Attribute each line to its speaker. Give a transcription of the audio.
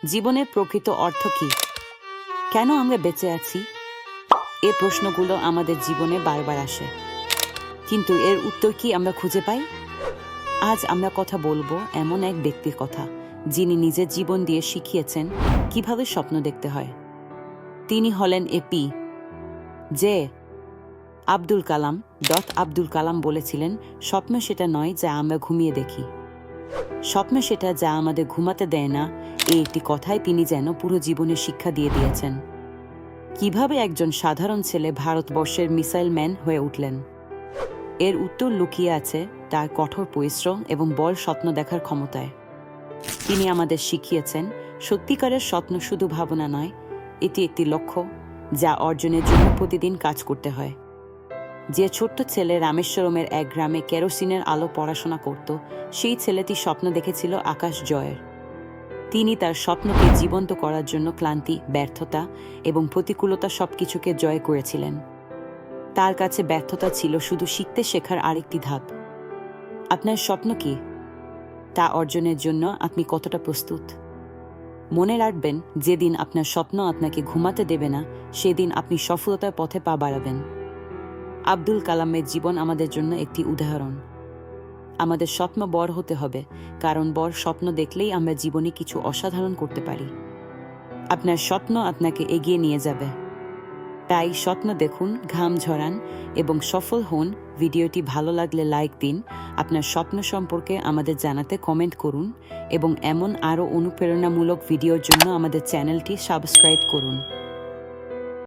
Speaker 1: জীবনের প্রকৃত অর্থ কি? কেন আমরা বেঁচে আছি? এই প্রশ্নগুলো আমাদের জীবনে বারবার আসে, কিন্তু এর উত্তর কি আমরা খুঁজে পাই? আজ আমরা কথা বলবো এমন এক ব্যক্তির কথা, যিনি নিজের জীবন দিয়ে শিখিয়েছেন কিভাবে স্বপ্ন দেখতে হয়। তিনি হলেন এপি জে আব্দুল কালাম। আব্দুল কালাম বলেছিলেন, স্বপ্ন সেটা নয় যা আমরা ঘুমিয়ে দেখি, স্বপ্ন সেটা যা আমাদের ঘুমাতে দেয় না। এই একটি কথায় তিনি যেন পুরো জীবনের শিক্ষা দিয়ে দিয়েছেন। কিভাবে একজন সাধারণ ছেলে ভারতবর্ষের মিসাইল ম্যান হয়ে উঠলেন, এর উত্তর লুকিয়ে আছে তার কঠোর পরিশ্রম এবং বড় স্বপ্ন দেখার ক্ষমতায়। তিনি আমাদের শিখিয়েছেন, সত্যিকারের স্বপ্ন শুধু ভাবনা নয়, এটি একটি লক্ষ্য যা অর্জনের জন্য প্রতিদিন কাজ করতে হয়। যে ছোট্ট ছেলে রামেশ্বরমের এক গ্রামে কেরোসিনের আলো পড়াশোনা করত, সেই ছেলেটি স্বপ্ন দেখেছিল আকাশ জয়ের। তিনি তার স্বপ্নকে জীবন্ত করার জন্য ক্লান্তি, ব্যর্থতা এবং প্রতিকূলতা সবকিছুকে জয় করেছিলেন। তার কাছে ব্যর্থতা ছিল শুধু শিখতে শেখার আরেকটি ধাপ। আপনার স্বপ্ন কি? তা অর্জনের জন্য আপনি কতটা প্রস্তুত? মনে রাখবেন, যেদিন আপনার স্বপ্ন আপনাকে ঘুমাতে দেবে না, সেদিন আপনি সফলতার পথে পা বাড়াবেন। আব্দুল কালামের জীবন আমাদের জন্য একটি উদাহরণ। আমাদের স্বপ্ন বড় হতে হবে, কারণ বড় স্বপ্ন দেখলেই আমরা জীবনে কিছু অসাধারণ করতে পারি। আপনার স্বপ্ন আপনাকে এগিয়ে নিয়ে যাবে। তাই স্বপ্ন দেখুন, ঘাম ঝরান এবং সফল হন। ভিডিওটি ভালো লাগলে লাইক দিন, আপনার স্বপ্ন সম্পর্কে আমাদের জানাতে কমেন্ট করুন এবং এমন আরও অনুপ্রেরণামূলক ভিডিওর জন্য আমাদের চ্যানেলটি সাবস্ক্রাইব করুন।